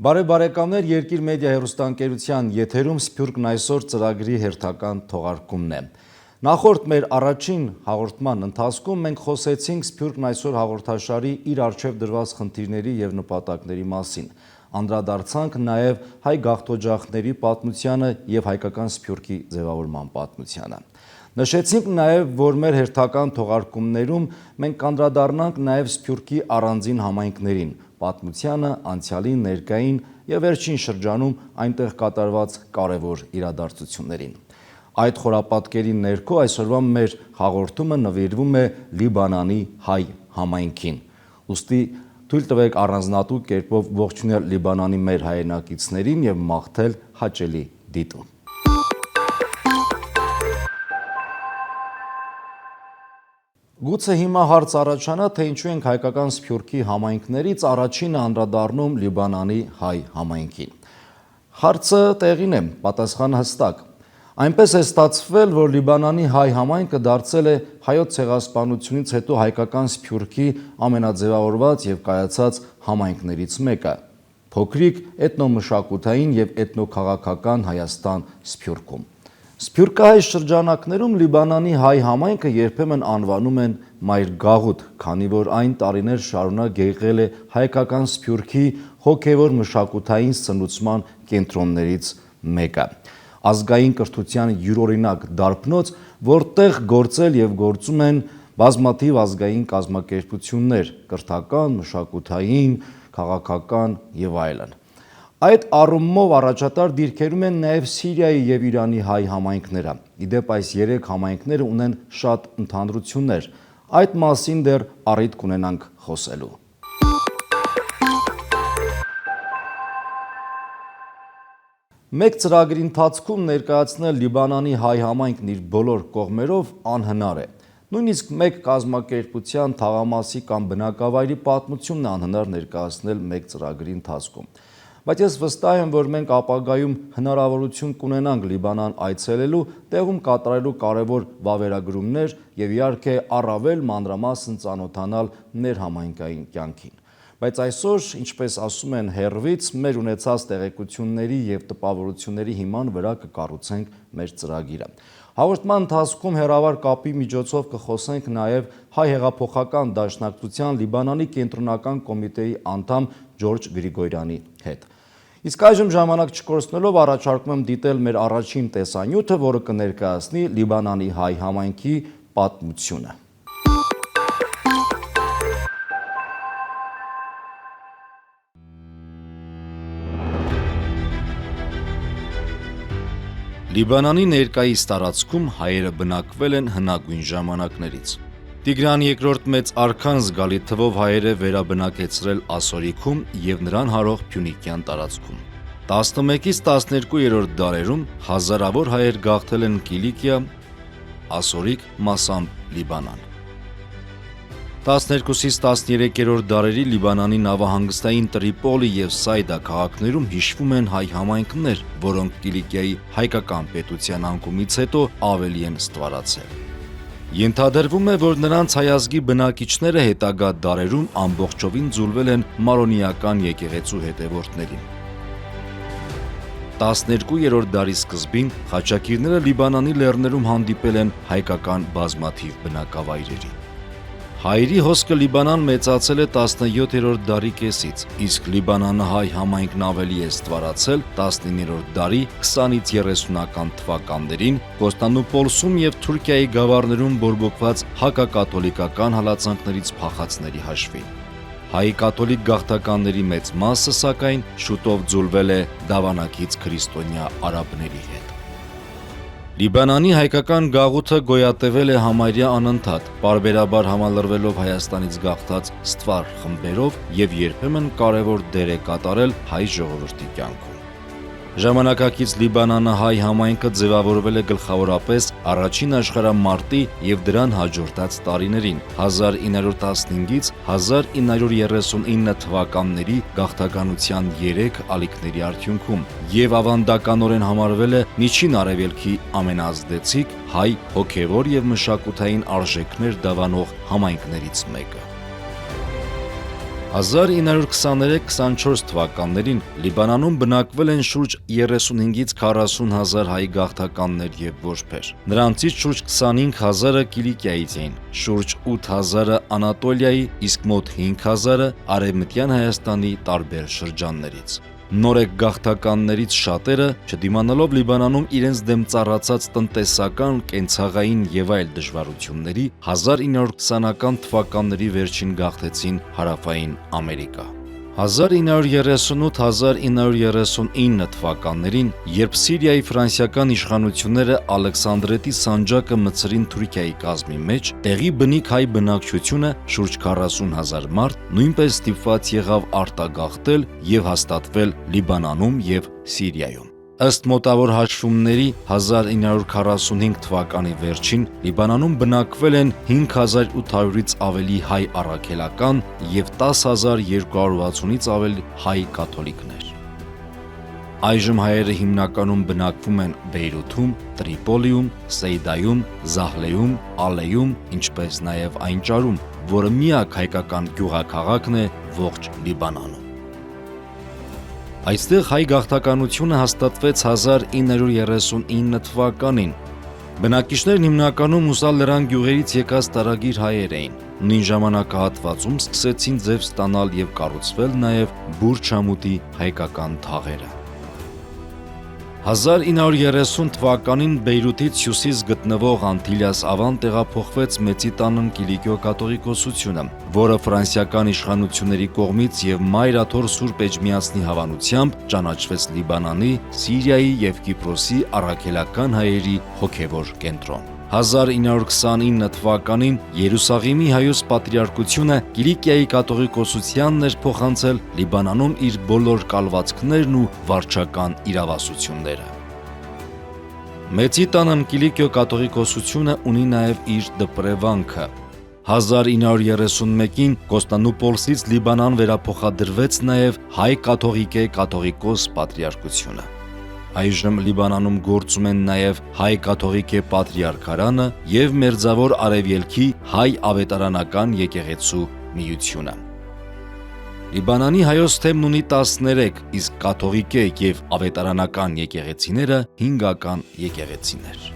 Բարեկամներ, Երկիր մեդիա հեռուստաընկերության եթերում Սփյուռքն այսօր ծրագրի հերթական թողարկումն է։ Նախորդ մեր առաջին հաղորդման ընթացքում մենք խոսեցինք Սփյուռքն այսօր հաղորդաշարի իր առջև դրված խնդիրների եւ նպատակների մասին։ Անդրադարձանք նաեւ հայ գաղթօջախների պատմությանը եւ հայկական Սփյուռքի ձևավորման պատմությանը։ Նշեցինք նաեւ, որ մեր հերթական թողարկումներում մենք կանդրադառնանք նաեւ Սփյուռքի առանձին համայնքներին, պատմությանը, անցյալին, ներկային եւ վերջին շրջանում այնտեղ կատարված կարևոր իրադարձություններին։ Այդ խորապատկերի ներքո այսօրվա մեր հաղորդումը նվիրվում է Լիբանանի հայ համայնքին։ Ուստի թույլ տվեք առանձնատու կերպով ողջունել Լիբանանի մեր հայրենակիցներին եւ մաղթել հաճելի դիտում։ Գուցե հիմա հարց առաջանա, թե ինչու ենք հայկական Սփյուռքի համայնքներից առաջինը անդրադառնում Լիբանանի հայ համայնքին։ Հարցը տեղին է, պատասխանը հստակ։ Այնպես է ստացվել, որ Լիբանանի հայ համայնքը դարձել է հայոց ցեղասպանությունից հետո հայկական Սփյուռքի ամենաձևավորված եւ կայացած համայնքներից մեկը։ Փոքրիկ էթնոմշակութային եւ էթնոքաղաքական Հայաստան Սփյուռքում։ Սփյուռքահայ շրջանակներում Լիբանանի հայ համայնքը երբեմն անվանում են Մայր Գաղութ, քանի որ այն տարիներ շարունակ եղել է հայկական Սփյուռքի հոգևոր մշակութային սնուցման կենտրոններից մեկը։ Ազգային կրթության յուրօրինակ դարբնոց, որտեղ գործել եւ գործում են բազմաթիվ ազգային կազմակերպություններ՝ կրթական, մշակութային, քաղաքական եւ այլն։ Այդ առումով առաջատար դիրքերում են նաև Սիրիայի եւ Իրանի հայ համայնքները։ Իդեպ այս երեք համայնքները ունեն շատ ընդհանրություններ։ Այդ մասին դեռ առիթ կունենանք խոսելու։ Մեկ ծրագրի ընթացքում ներկայացնել Լիբանանի հայ համայնքն իր բոլոր կողմերով անհնար է։ Նույնիսկ մեկ կազմակերպության թաղամասի կամ բնակավայրի պատմությունն անհնար ներկայացնել մեկ ծրագրի ընթացքում։ Բայց ես վստահ եմ, որ մենք ապագայում հնարավորություն կունենանք Լիբանան այցելելու, տեղում կատարելու կարևոր վավերագրումներ եւ իհարկե առավել մանրամասն ծանոթանալ ներհամայնքային կյանքին։ Բայց այսօր, ինչպես ասում են հեռվից, մեր ունեցած տեղեկությունների եւ տպավորությունների հիման վրա կկառուցենք մեր ծրագիրը։ Հաղորդման ընթացքում հեռավար կապի միջոցով կխոսենք նաեւ Հայ հեղափոխական դաշնակցության Լիբանանի կենտրոնական կոմիտեի անդամ Ջորջ Գրիգորյանի հետ։ Իսկ այժմ ժամանակ չկորցնելով առաջարկում եմ դիտել մեր առաջին տեսանյութը, որը կներկայացնի Լիբանանի հայ համայնքի պատմությունը։ Լիբանանի ներկայիս տարածքում հայերը բնակվել են հնագույն ժամանակներից։ Տիգրան II մեծ արքան զգալի թվով հայեր է վերաբնակեցրել Ասորիքում եւ նրան հարող Փյունիկյան տարածքում։ 11-ից 12-րդ դարերում հազարավոր հայեր գաղթել են Կիլիկիա, Ասորիկ, մասամբ Լիբանան։ 12-ից 13-րդ դարերի Լիբանանի նավահանգստային Տրիպոլի եւ Սայդա քաղաքներում հիշվում են հայ համայնքներ, որոնք Կիլիկիայի հայկական պետության անկումից հետո ավելի են ստվարացել։ Ենթադրվում է, որ նրանց հայազգի բնակիչները հետագա դարերում ամբողջովին ձուլվել են մարոնիական եկեղեցու հետևորդներին։ 12-րդ դարի սկզբին խաչակիրները Լիբանանի լեռներում հանդիպել են հայկական բազմաթիվ բնակավայրերի։ Հայերի հոսքը Լիբանան մեծացել է 17-րդ դարի կեսից, իսկ Լիբանանահայ համայնքն ավելի է ստվարացել 19-րդ դարի 20-ից 30-ական թվականներին Կոստանդնուպոլսում եւ Թուրքիայի գավառներում բորբոքված հակակաթոլիկական հալածանքներից փախածների հաշվին։ Հայ կաթոլիկ գաղթականների մեծ մասը, սակայն, շուտով ձուլվել է դավանակից քրիստոնյա արաբների հետ։ Լիբանանի հայկական գաղութը գոյատևել է համարյա անընդհատ, պարբերաբար համալրվելով Հայաստանից գաղթած ստվար խմբերով եւ երբեմն կարևոր դեր է կատարել հայ ժողովրդի կյանքում։ Ժամանակակից Լիբանանահայ համայնքը ձևավորվել է գլխավորապես առաջին աշխարհամարտի եւ դրան հաջորդած տարիներին 1915-ից 1939 թվականների գաղթականության 3 ալիքների արդյունքում եւ ավանդականորեն համարվել է միջին արևելքի ամենազդեցիկ հայ հոգեվոր եւ մշակութային արժեքներ դավանող համայնքներից մեկը։ 1923-24 թվականներին Լիբանանում բնակվել են շուրջ 35-ից 40 հազար հայ գաղթականներ և որբեր։ Նրանցից շուրջ 25 հազարը Կիլիկիայից էին, շուրջ 8 հազարը Անատոլիայի, իսկ մոտ 5 հազարը Արևմտյան Հայաստանի տարբեր շրջաններից։ Նորեկ գաղթականներից շատերը, չդիմանալով Լիբանանում իրենց դեմ ծառացած տնտեսական, կենցաղային եւ այլ դժվարությունների, 1920-ական թվականների վերջին գաղթեցին Հարավային Ամերիկա։ 1938-1939 թվականներին, երբ Սիրիայի ֆրանսիական իշխանությունները Ալեքսանդրետի սանջակը մտցրին Թուրքիայի կազմի մեջ, տեղի բնիկ հայ բնակչությունը շուրջ 40 հազար մարդ նույնպես ստիպված եղավ արտագաղթել եւ հաստատվել Լիբանանում եւ Սիրիայում։ Ըստ մոտավոր հաշվումների 1945 թվականի վերջին Լիբանանում բնակվել են 5800-ից ավելի հայ առաքելական եւ 10260-ից ավելի հայ կաթոլիկներ։ Այժմ հայերը հիմնականում բնակվում են Բեյրութում, Տրիպոլիում, Սեյդայում, Զահլեում, Ալեյում, ինչպես նաեւ Այնճարում, որը միակ հայկական գյուղաքաղաքն է ողջ Լիբանանում։ Այստեղ հայ գաղթականությունը հաստատվեց 1939 թվականին։ Բնակիչներն հիմնականում Մուսալ լեռան գյուղերից եկած տարագիր հայեր էին։ Նույն ժամանակահատվածում սկսեցին ձև ստանալ եւ կառուցվել նաեւ Բուրչամուտի հայկական թաղերը։ 1930 թվականին Բեյրութից հյուսիս գտնվող Անտիլիաս Ավան տեղափոխվեց Մեծիտանն Կիլիկիո կաթողիկոսությունը, որը ֆրանսիական իշխանությունների կողմից եւ Մայր Աթոռ Սուրբ Էջմիածնի հավանությամբ ճանաչվեց Լիբանանի, Սիրիայի եւ Կիպրոսի առաքելական հայերի հոգեվոր կենտրոն։ 1929 թվականին Երուսաղեմի հայոց պատրիարքությունը Կիլիկիայի կաթողիկոսությանն էր փոխանցել Լիբանանում իր բոլոր կալվածքներն ու վարչական իրավասությունները։ Մեծիտանն Կիլիկիո կաթողիկոսությունը ունի նաև իր դպրևանքը։ 1931-ին Կոստանդնուպոլսից Լիբանան վերափոխադրվեց նաև հայ կաթողիկե կաթողիկոս պատրիարքությունը։ Այժմ Լիբանանում գործում են նաև հայ կաթողիկե պատրիարքարանը եւ Մերձավոր Արևելքի հայ ավետարանական եկեղեցու միությունը։ Լիբանանի հայոց թեմն ունի 13, իսկ կաթողիկե եւ ավետարանական եկեղեցիները 5-ական եկեղեցիներ։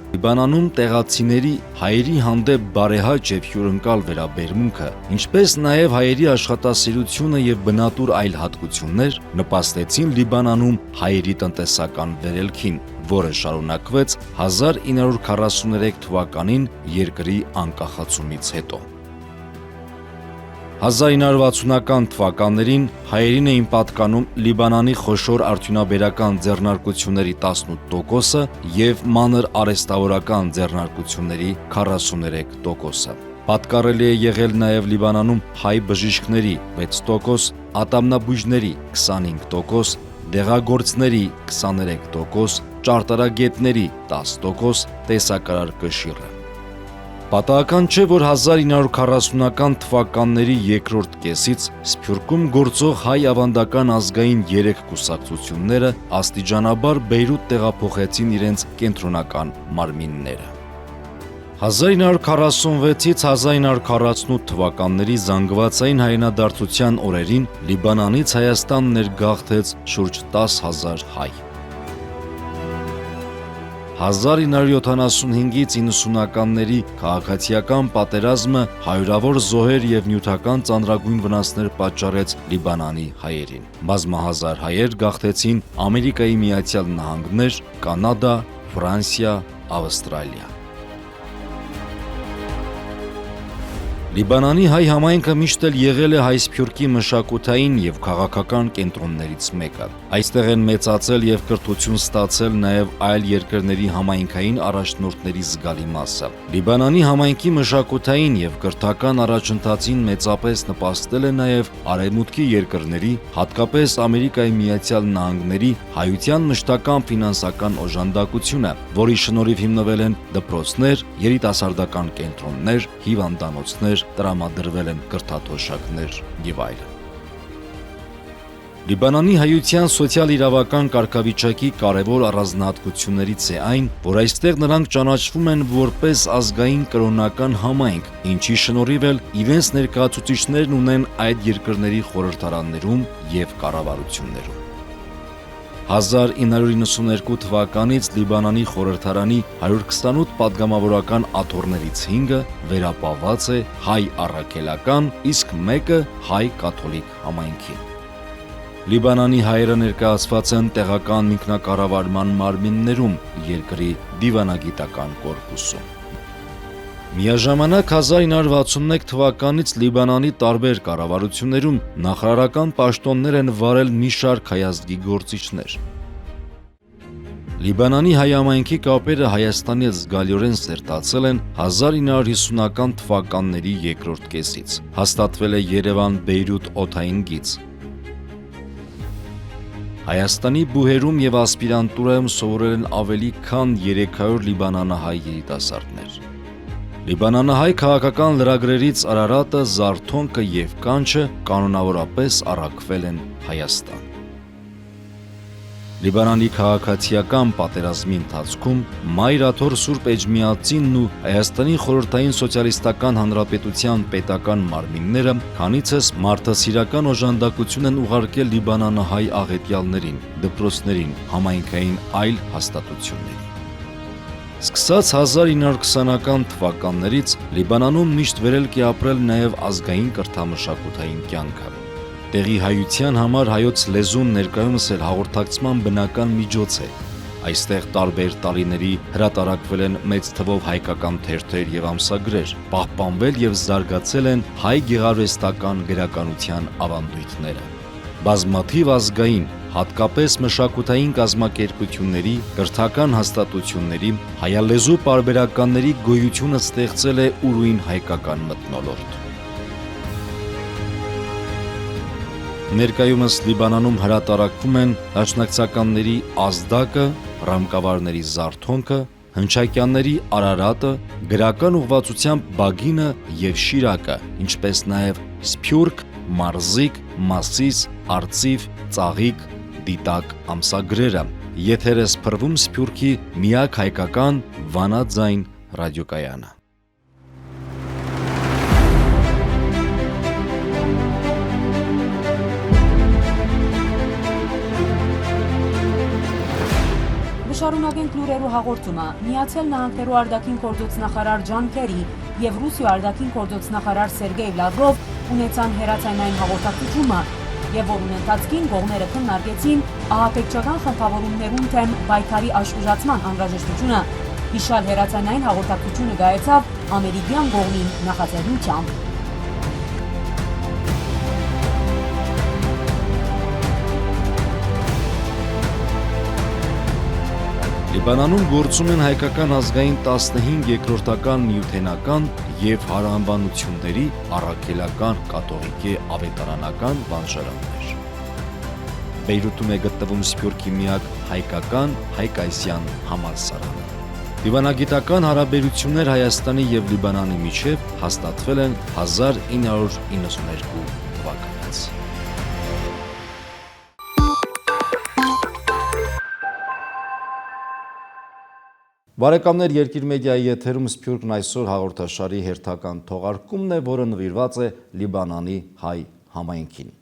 Լիբանանում տեղացիների հայերի հանդեպ բարեհաճ եւ հյուրընկալ վերաբերմունքը, ինչպես նաև հայերի աշխատասիրությունը եւ բնատուր այլ հատկություններ նպաստեցին Լիբանանում հայերի տնտեսական վերելքին, որը շարունակվեց 1943 թվականին երկրի անկախացումից հետո։ 1960-ական թվականներին հայերին էին պատկանում Լիբանանի խոշոր արդյունաբերական ձեռնարկությունների 18%-ը եւ մանր արհեստավորական ձեռնարկությունների 43%-ը։ Պատկառելի է եղել նաև Լիբանանում հայ բժիշկների 6%, ատամնաբույժների 25%, դեղագործների 23%, ճարտարագետների 10%, տեսակարար կշիռը։ Պատահական չէ, որ 1940-ական թվականների երկրորդ կեսից Սփյուռքում գործող հայ ավանդական ազգային 3 կուսակցությունները աստիճանաբար Բեյրութ տեղափոխեցին իրենց կենտրոնական մարմինները։ 1946-ից 1948 թվականների զանգվածային հայրենադարձության օրերին Լիբանանից Հայաստան ներգաղթեց շուրջ 10,000 հայ։ 1975-ից 90-ականների քաղաքացիական պատերազմը հարյուրավոր զոհեր եւ նյութական ծանրագույն վնասներ պատճառեց Լիբանանի հայերին։ Բազմահազար հայեր գաղթեցին Ամերիկայի Միացյալ Նահանգներ, Կանադա, Ֆրանսիա, Ավստրալիա։ Լիբանանի հայ համայնքը միշտ էլ եղել է հայ սփյուռքի մշակութային եւ քաղաքական կենտրոններից մեկը։ Այստեղ են մեծացել եւ կրթություն ստացել նաեւ այլ երկրների համայնքային առաջնորդների զգալի մասը։ Լիբանանի համայնքի մշակութային եւ կրթական առաջընթացին մեծապես նպաստել է նաեւ արևմուտքի երկրների, հատկապես Ամերիկայի Միացյալ Նահանգների հայության մշտական ֆինանսական օժանդակությունը, որի շնորհիվ հիմնվել են դպրոցներ, երիտասարդական կենտրոններ, հիվանդանոցներ, տրամադրվել են կրթաթոշակներ եւ այլն։ Լիբանանի հայության սոցիալ-իրավական կարգավիճակի կարևոր առանձնահատկություններից է այն, որ այստեղ նրանք ճանաչվում են որպես ազգային կրոնական համայնք, ինչի շնորհիվ էլ իրենց ներկայացուցիչներն ունեն այդ երկրների խորհրդարաններում եւ կառավարություններում։ 1992 թվականից Լիբանանի խորհրդարանի 128 падգամավորական աթոռներից 5-ը վերապահված է հայ առաքելական, իսկ 1-ը հայ կաթոլիկ համայնքին։ Լիբանանի հայերը ներկայացված են տեղական ինքնակառավարման մարմիններում, երկրի դիվանագիտական կորպուսում։ Միաժամանակ 1961 թվականից Լիբանանի տարբեր կառավարություններում նախարարական պաշտոններ են վարել մի շարք հայազգի գործիչներ։ Լիբանանի հայ համայնքի կապերը Հայաստանի հետ զգալիորեն սերտացել են 1950-ական թվականների երկրորդ կեսից։ Հաստատվել է Երևան-Բեյրութ օդային գիծ։ Հայաստանի բուհերում եւ ասպիրանտուրայում սովորել են ավելի քան 300 լիբանանահայ երիտասարդներ։ Լիբանանահայ քաղաքական լրագրերից Արարատը, Զարթոնքը եւ Կանչը կանոնավորապես առաքվել են Հայաստան։ Լիբանանի քաղաքացիական պատերազմի ընթացքում Մայր Աթոռ Սուրբ Էջմիածինն ու Հայաստանի Խորհրդային Սոցիալիստական Հանրապետության պետական մարմինները քանիցս մարդասիրական օժանդակություն են ուղարկել լիբանանահայ աղետյալներին, դպրոցներին, համայնքային այլ հաստատություններին։ Սկսած 1920-ական թվականներից Լիբանանում միշտ վերելք է ապրել նաև ազգային կրթամշակութային կյանքը։ Տեղի հայության համար հայոց լեզուն ներկայումս էլ հաղորդակցման բնական միջոց է։ Այստեղ տարբեր տարիների հրատարակվել են մեծ թվով հայկական թերթեր եւ ամսագրեր, պահպանվել եւ զարգացել են հայ գեղարվեստական գրականության ավանդույթները։ Բազմաթիվ ազգային, հատկապես մշակութային կազմակերպությունների, կրթական հաստատությունների, հայալեզու պարբերականների գոյությունը ստեղծել է ուրույն հայկական մթնոլորտ։ Ներկայումս Լիբանանում հրատարակվում են դաշնակցականների Ազդակը, ռամկավարների Զարթոնքը, հնչակյանների Արարատը, գրական ուղղվածությամբ Բագինը եւ Շիրակը, ինչպես նաեւ Սփյուռք, Մարզիկ, Մասիս, Արծիվ, Ծաղիկ, Դիտակ ամսագրերը։ Եթեր է սփռվում Սփյուռքի միակ հայկական վանաձայն ռադիոկայանը։ Շարունակենք լուրերու հաղորդումը։ Միացյալ Նահանգներու արտաքին գործոստնախարար Ջոն Քերի եւ Ռուսիա արտաքին գործոստնախարար Սերգեյ Լավրով ունեցան հերացանային հաղորդակցությունը, եւ որուն ընթացքին կողմերը քննարկեցին ահաբեկչական խնդավորումներուն թեմ պայքարի աշխուժացման անհրաժեշտությունը։ Հիշալ հերացանային հաղորդակցությունը գայացավ ամերիկյան կողմի նախաձեռնությամբ։ Լիբանանում գործում են հայկական ազգային 15 երկրորդական նյութենական եւ հարանվանությունների առաքելական կաթողիկե ավետարանական վանժարաններ։ Բեյրութում է գտնվում Սփյուռքի միակ հայկական հայկայսյան համալսարանը։ Դիվանագիտական հարաբերություններ Հայաստանի եւ Լիբանանի միջև հաստատվել են 1992 թվականից։ Բարեկամներ, Երկիր մեդիայի եթերում Սփյուռքն այսօր հաղորդաշարի հերթական թողարկումն է, որը նվիրված է Լիբանանի հայ համայնքին։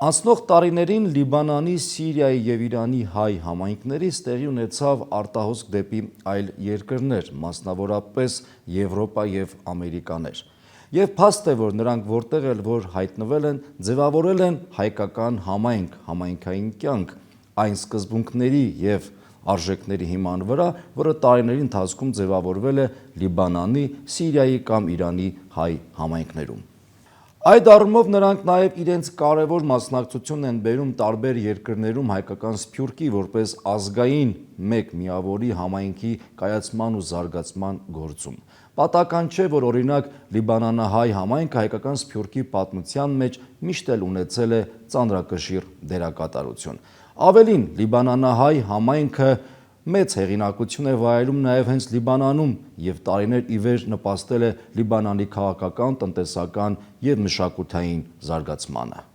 Անցնող տարիներին Լիբանանի, Սիրիայի եւ Իրանի հայ համայնքներից տեղի ունեցավ արտահոսք դեպի այլ երկրներ, մասնավորապես Եվրոպա եւ Ամերիկաներ։ Եվ փաստ է, որ նրանք որտեղ էլ որ հայտնվել են, ձևավորել են հայկական համայնք, համայնքային կյանք, այն սկզբունքների եւ արժեքների հիման վրա, որը տարիների ընթացքում ձևավորվել է Լիբանանի, Սիրիայի կամ Իրանի հայ համայնքներում։ Այդ առումով նրանք նաև իրենց կարևոր մասնակցությունն են բերում տարբեր երկրներում հայկական Սփյուռքի որպես ազգային մեկ միավորի համայնքի կայացման ու զարգացման գործում։ Պատահական չէ, որ օրինակ Լիբանանահայ համայնքը հայկական Սփյուռքի պատմության մեջ միշտ էլ ունեցել է ծանրակշիռ դերակատարություն։ Ավելին, Լիբանանահայ համայնքը մեծ հեղինակություն է վայելում նաև հենց Լիբանանում եւ տարիներ ի վեր նպաստել է Լիբանանի քաղաքական, տնտեսական եւ մշակութային զարգացմանը։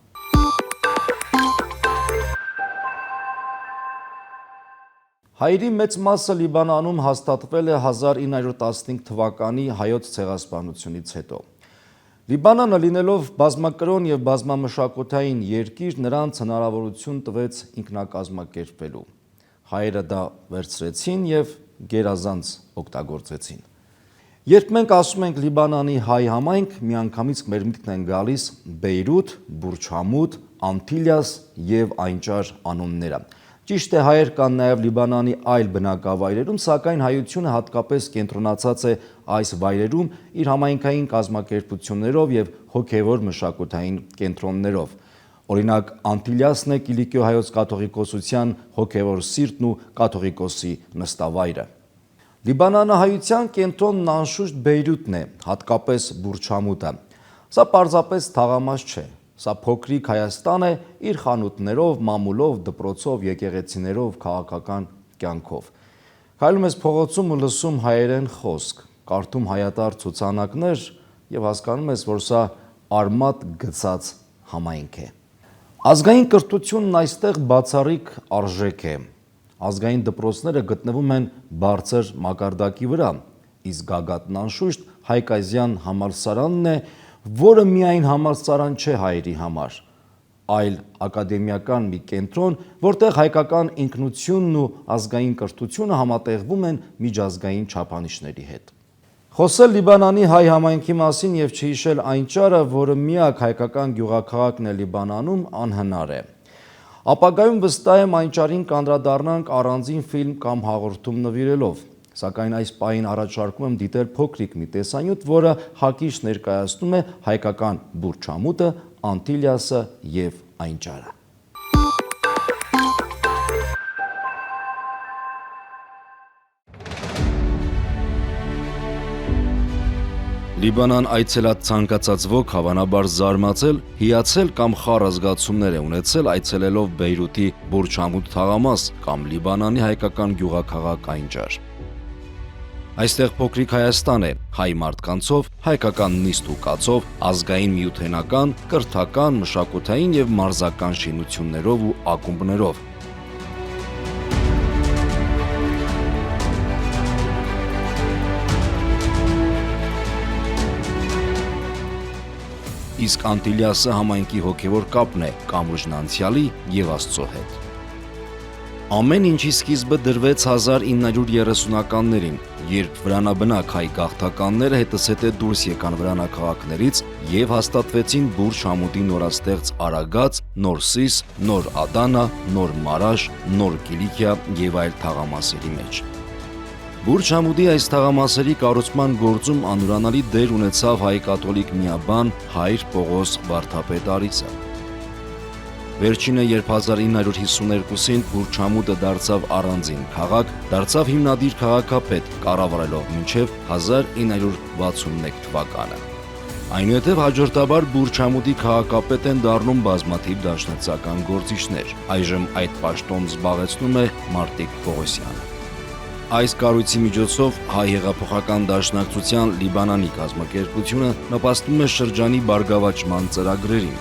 Հայերի մեծ մասը Լիբանանում հաստատվել է 1915 թվականի հայոց ցեղասպանությունից հետո։ Լիբանանը լինելով բազմակրոն եւ բազմամշակութային երկիր նրանց հնարավորություն տվեց ինքնակազմակերպվելու։ Հայերը դա վերցրեցին եւ գերազանց օգտագործեցին։ Երբ մենք ասում ենք Լիբանանի հայ համայնք, միանգամից մեր միտքն են գալիս Բեյրութ, Բուրջ Համուդ, Անտիլիաս եւ այնճար անունները։ Ճիշտ է, հայեր կան նաև Լիբանանի այլ բնակավայրերում, սակայն հայությունը հատկապես կենտրոնացած է այս վայրերում իր համայնքային կազմակերպություններով եւ հոգեվոր մշակութային կենտրոններով։ Օրինակ, Անտիլիասն է Կիլիկիո հայոց կաթողիկոսության հոգեվոր սիրտն ու կաթողիկոսի նստավայրը։ Լիբանանահայության կենտրոնն անշուշտ Բեյրութն է, հատկապես Բուրջ Համուդը։ Սա պարզապես թաղամաս չէ։ Սա փոքրիկ Հայաստան է իր խանութներով, մամուլով, դպրոցով, եկեղեցիներով, քաղաքական կյանքով։ Քայլում ես փողոցում ու լսում հայերեն խոսք, կարդում հայատար ցուցանակներ եւ հասկանում ես, որ սա արմատ գցած համայնք է։ Ազգային կրթությունն այստեղ բացառիկ արժեք է։ Ազգային դպրոցները գտնվում են բարձր մակարդակի վրա, իսկ գագաթն անշուշտ Հայկազյան համալսարանն է, որը միայն համալսարան չէ հայերի համար, այլ ակադեմիական մի կենտրոն, որտեղ հայկական ինքնությունն ու ազգային կրթությունը համատեղվում են միջազգային չափանիշների հետ։ Խոսել Լիբանանի հայ համայնքի մասին եւ չհիշել այնճարը, որը միակ հայկական գյուղաքաղաքն է Լիբանանում, անհնար է։ Ապագայում վստահ եմ այնճարին կանդրադառնանք առանձին ֆիլմ կամ հաղորդում նվիրելով, սակայն այս պահին առաջարկում եմ դիտել փոքրիկ մի տեսանյութ, որը հակիրճ ներկայացնում է հայկական Բուրջ Համուդը, Անտիլիասը եւ այնճարը։ Լիբանան այցելած ցանկացած ոք հավանաբար զարմացել, հիացել կամ խառ զգացումներ է ունեցել այցելելով Բեյրութի Բուրջ Համուդ թաղամաս կամ Լիբանանի հայկական գյուղաքաղաք այնճար։ Այստեղ փոքրիկ Հայաստան է, հայ մարդկանցով, հայկական նիստ ու կացով, ազգային միութենական, կրթական, մշակութային եւ մարզական շինություններով ու ակումբներով։ Իսկ Անտիլիասը համայնքի հոգևոր կապն է կամուրջն անցյալի եւ Աստծո հետ։ Ամեն ինչի սկիզբը դրվեց 1930-ականներին, երբ վրանաբնակ հայ գաղթականները հետզհետե դուրս եկան վրանակաղաքներից եւ հաստատվեցին Բուրջ Համուդի նորաստեղծ Արագած, Նոր Սիս, Նոր Ադանա, Նոր Մարաշ, Նոր Կիլիկիա եւ այլ թաղամասերի մեջ։ Բուրջ Համուդի այս թաղամասերի կառուցման գործում անուրանալի դեր ունեցավ հայ կաթոլիկ միաբան հայր Պողոս Վարդապետ Արիսը։ Վերջինը, երբ 1952-ին Բուրջ Համուդը դարձավ առանձին քաղաք, դարձավ հիմնադիր քաղաքապետ, կառավարելով մինչև 1961 թվականը։ Այնուհետև հաջորդաբար Բուրջ Համուդի քաղաքապետ են դառնում բազմաթիվ դաշնակցական գործիչներ։ Այժմ այդ պաշտոն զբաղեցնում է Մարտիկ Պողոսյանը։ Այս կառույցի միջոցով հայ հեղափոխական դաշնակցության Լիբանանի կազմակերպությունը նպաստում է շրջանի բարգավաճման ծրագրերին։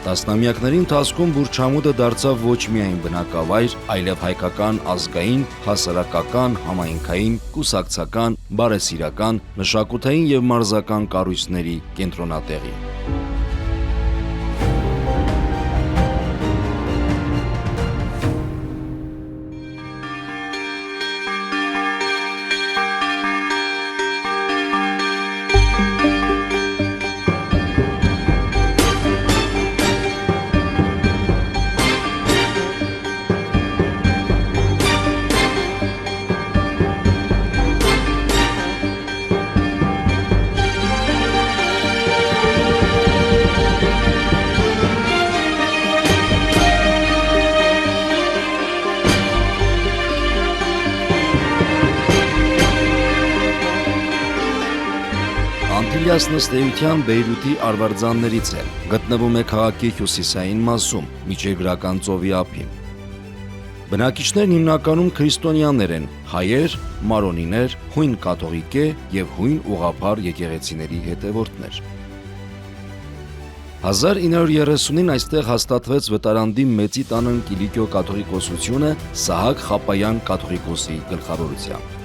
Տասնամյակների ընթացքում Բուրջ Համուդը դարձավ ոչ միայն բնակավայր, այլև հայկական ազգային, հասարակական, համայնքային, կուսակցական, բարեսիրական, մշակութային եւ մարզական կառույցների կենտրոնատեղի։ Անտիլիասն ըստ էության Բեյրութի արվարձաններից է, գտնվում է քաղաքի հյուսիսային մասում, միջերգրական ծովի ափին։ Բնակիչներն հիմնականում քրիստոնյաներ են, հայեր, մարոնիներ, հույն կաթողիկե եւ հույն ուղղափառ եկեղեցիների հետևորդներ։ 1930-ին այստեղ հաստատվեց վտարանդի Մեծի տանն Կիլիկիո կաթողիկոսությունը Սահակ Խապայան կաթողիկոսի գլխավորությամբ։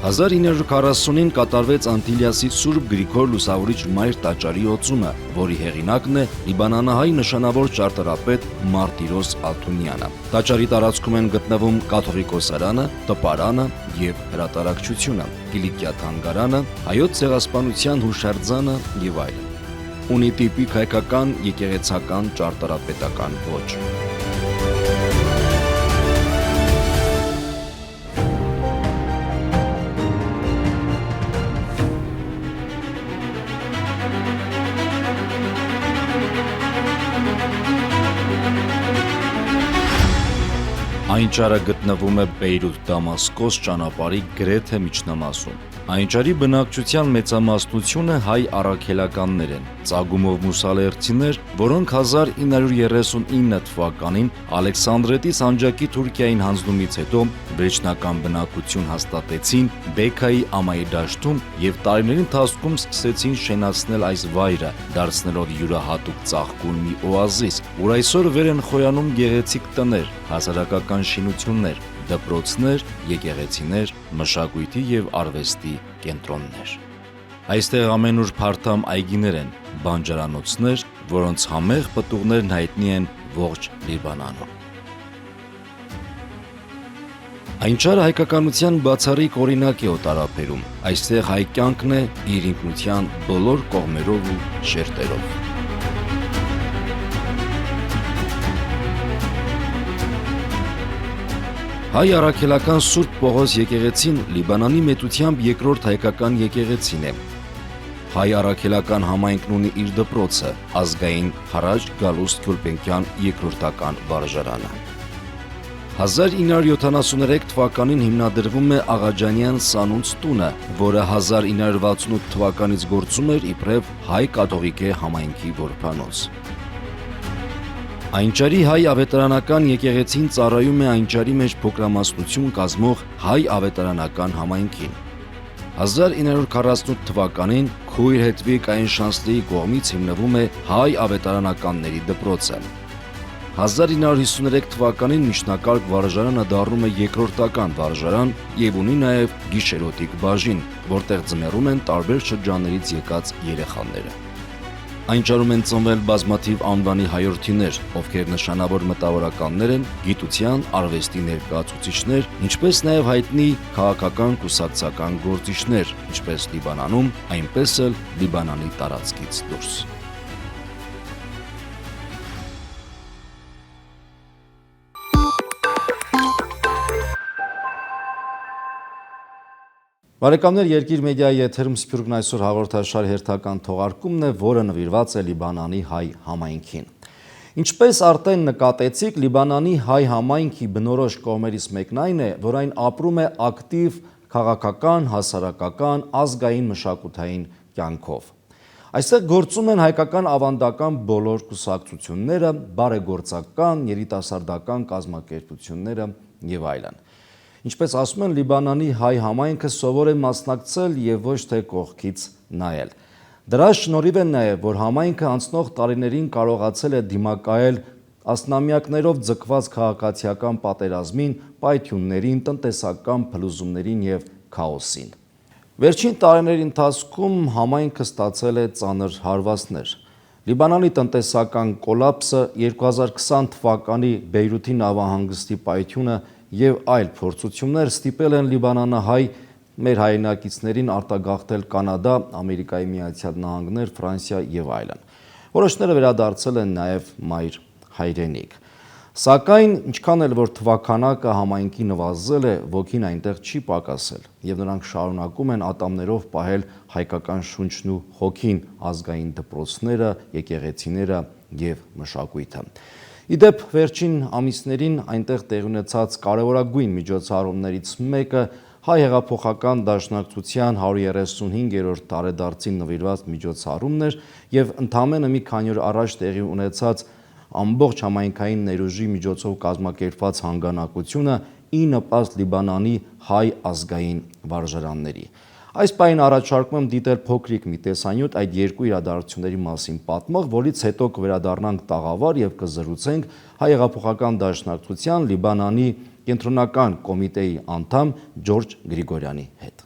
1940-ին կատարվեց Անտիլիասի Սուրբ Գրիգոր Լուսավորիչ Մայր տաճարի օծումը, որի հեղինակն է լիբանանահայ նշանավոր ճարտարապետ Մարտիրոս Ալթունյանը։ Տաճարի տարածքում են գտնվում կաթողիկոսարանը, տպարանը եւ հրատարակչությունը, Կիլիկիա թանգարանը, հայոց ցեղասպանության հուշարձանը եւ այլն։ Ունի տիպիկ հայկական եկեղեցական ճարտարապետական ոճ։ Այն ճարը գտնվում է Բեյրութ-Դամասկոս ճանապարհի գրեթե միջնամասում։ Այն ճարի բնակչության մեծամասնությունը հայ առաքելականներ են, ծագումով մուսալերցիներ, որոնք 1939 թվականին Ալեքսանդրետի սանջակի Թուրքիային հանձնումից հետո վերջնական բնակություն հաստատեցին Բեքայի ամայի դաշտում եւ տարիների ընթացքում սկսեցին շենացնել այս վայրը, դարձնելով յուրահատուկ ծաղկուն մի օազիս, որ այսօր վեր են խոյանում գեղեցիկ տներ, հասարակական շինություններ, դպրոցներ, եկեղեցիներ, մշակույթի եւ արվեստի կենտրոններ։ Այստեղ ամենուր փարթամ այգիներ են, բանջարանոցներ, որոնց համեղ պտուղներն հայտնի են ողջ Լիբանանում։ Այն ճարը հայկականության բացառիկ օրինակ է օտարափերում։ Այստեղ հայ կյանքն է իր ինքնության բոլոր կողմերով ու շերտերով։ Հայ առաքելական Սուրբ Պողոս եկեղեցին Լիբանանի մեծությամբ երկրորդ հայկական եկեղեցին է։ Հայ առաքելական համայնքն ունի իր դպրոցը, ազգային Հարաջ Գալուստ Գուլբենկյան երկրորդական վարժարանը։ 1973 թվականին հիմնադրվում է Աղաջանյան Սանունց տունը, որը 1968 թվականից գործում էր իբրև հայ կաթողիկե համայնքի որբանոց։ Այնճարի հայ ավետարանական եկեղեցին ծառայում է Այնճարի մեջ փոքրամասնություն կազմող հայ ավետարանական համայնքին։ 1948 թվականին քույր Հետվիկ Այնշանսլիի կողմից հիմնվում է հայ ավետարանականների դպրոցը։ 1953 թվականին միջնակարգ վարժարանը դառնում է երկրորդական վարժարան եւ ունի նաեւ գիշերօթիկ բաժին, որտեղ ձմեռում են տարբեր շրջաններից եկած երեխաները։ Այնճարում են ծնվել բազմաթիվ անվանի հայրենիներ, ովքեր նշանավոր մտավորականներ են, գիտության, արվեստի ներկայացուցիչներ, ինչպես նաև հայտնի քաղաքական կուսակցական գործիչներ, ինչպես Լիբանանում, այնպես էլ Լիբանանի տարածքից դուրս։ Բարեկամներ, Երկիր մեդիայի եթերում Սփյուռքն այսօր հաղորդաշարի հերթական թողարկումն է, որը նվիրված է Լիբանանի հայ համայնքին։ Ինչպես արդեն նկատեցիք, Լիբանանի հայ համայնքի բնորոշ կողմերից մեկն այն է, որ այն ապրում է ակտիվ քաղաքական, հասարակական, ազգային մշակութային կյանքով։ Այստեղ գործում են հայկական ավանդական բոլոր կուսակցությունները, բարեգործական, երիտասարդական կազմակերպությունները եւ այլն։ Ինչպես ասում են, Լիբանանի հայ համայնքը սովոր է մասնակցել եւ ոչ թե կողքից նայել։ Դրա շնորհիվ է նաեւ, որ համայնքը անցնող տարիներին կարողացել է դիմակայել ասնամյակներով ձգված քաղաքացիական պատերազմին, պայթյուններին, տնտեսական փլուզումներին եւ քաոսին։ Վերջին տարիների ընթացքում համայնքը ստացել է ծանր հարվածներ։ Լիբանանի տնտեսական կոլապսը, 2020 թվականի Բեյրութի նավահանգստի պայթյունը եւ այլ փորձություններ ստիպել են լիբանանահայ մեր հայրենակիցներին արտագաղթել Կանադա, Ամերիկայի Միացյալ Նահանգներ, Ֆրանսիա եւ այլն։ Որոշները վերադարձել են նաեւ մայր հայրենիք։ Սակայն ինչքան էլ որ թվականակը համայնքի նվազել է, ոգին այնտեղ չի պակասել եւ նրանք շարունակում են ատամներով պահել հայկական շունչն ու հոգին, ազգային դպրոցները, եկեղեցիները եւ մշակույթը։ Իդեպ վերջին ամիսներին այնտեղ տեղի ունեցած կարևորագույն միջոցառումներից մեկը հայ հեղափոխական դաշնակցության 135-րդ տարեդարձին նվիրված միջոցառումն էր եւ ընդամենը մի քանի օր առաջ տեղի ունեցած ամբողջ համայնքային ներուժի միջոցով կազմակերպված հանգանակությունը ի նպաստ Լիբանանի հայ ազգային վարժարանների։ Այս պահին առաջարկում եմ դիտել փոքրիկ մի տեսանյութ այդ երկու իրադարձությունների մասին պատմող, որից հետո կվերադառնանք տաղավար եւ կզրուցենք Հայ հեղափոխական դաշնակցության Լիբանանի կենտրոնական կոմիտեի անդամ Ջորջ Գրիգորյանի հետ։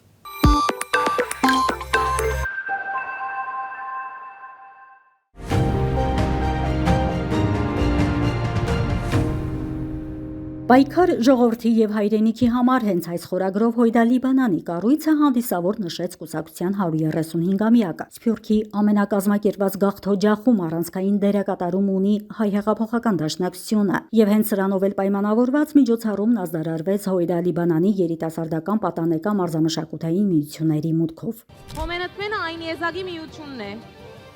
Պայքար ժողովրդի եւ հայրենիքի համար հենց այս խորագրով Հոյդա Լիբանանի կառույցը հանդիսավոր նշեց կուսակցության 135-ամյակը։ Սփյուռքի ամենակազմակերպված գաղթօջախում առանցքային դերակատարում ունի Հայ հեղափոխական դաշնակցությունը եւ հենց սրանով էլ պայմանավորված միջոցառումն ազդարարվեց Հոյդա Լիբանանի երիտասարդական պատանեկան մարզամշակութային միությունների մուտքով։ Հոմենտմենը այն եզակի միությունն է,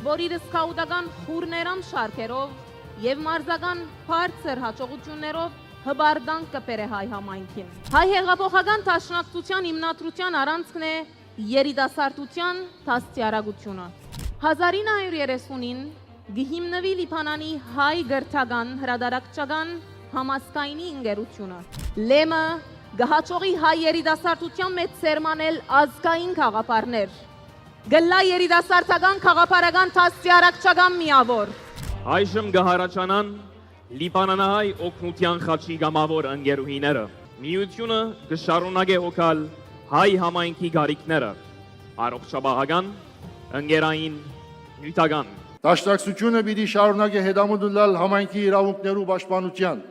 որ իր սկաուտական խուրներամ շարքերով եւ մարզական բարձր հաջողություններով հբարդանք կպեր է հայ համայնքին։ Հայ հեղափոխական դաշնակցության հիմնադրության առանցքն է երիտասարդության դաստիարակությունը։ 1930-ին գհիմնվի Լիբանանի հայ գրթական հրադարակչական համասկայնի ընկերությունը։ Լեմը գահաճողի հայ երիտասարդության մեջ սերմանել ազգային խաղապարներ։ Գլա երիտասարդական խաղապարական դաստիարակչական միավոր։ Այժմ գահարաճանան Լիբանանահայ օգնության խաչի գամավոր ընկերուհիները միությունը կշարունակե հոգալ հայ համայնքի գարիքները առողջապահական, ընկերային, նյութական։ Դաշնակցությունը պիտի շարունակե հետամուտել համայնքի իրավունքներու պաշտպանության,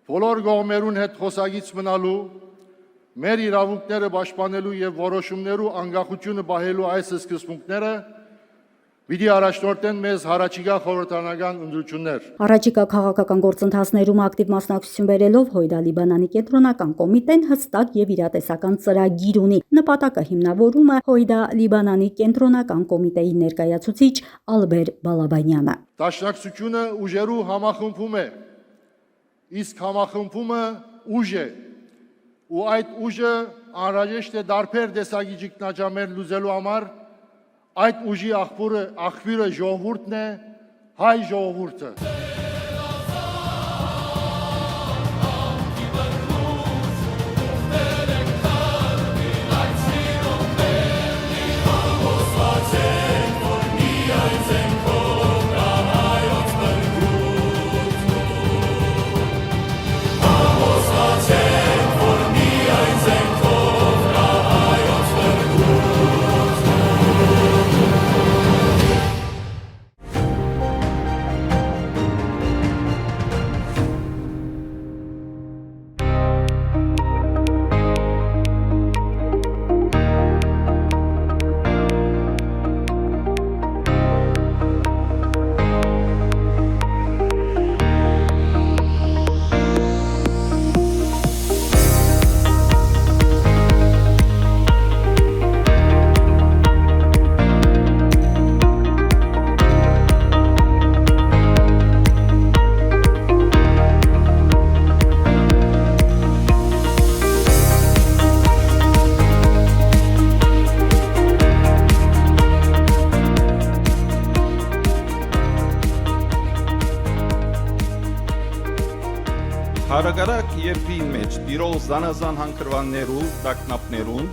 բոլոր կողմերուն հետ խոսակից մնալու, մեր իրավունքները պաշտպանելու եւ որոշումներու անկախությունը պահելու այս սկզբունքները Պիտի առաջնորդեն մեզ հարաճիգա խորհրդարանական ընտրություններ։ Առաջիկա քաղաքական գործընթացներում ակտիվ մասնակցություն բերելով Հոյդա Լիբանանի կենտրոնական կոմիտեն հստակ եւ իրատեսական ծրագիր ունի։ Նպատակը հիմնավորում է Հոյդա Լիբանանի կենտրոնական կոմիտեի ներկայացուցիչ Ալբեր Բալաբանյանը։ Դաշնակցությունը ուժերու համախմբում է, իսկ համախմբումը ուժ է, ու այդ ուժը անհրաժեշտ է դարբեր տեսակի ճգնաժամեր լուծելու համար Այդ ուժի աղբյուրը ժողովուրդն է, հայ ժողովուրդը։ Հարագարակ երկրի մեջ տիրող զանազան հանգրվաններու տակնապներուն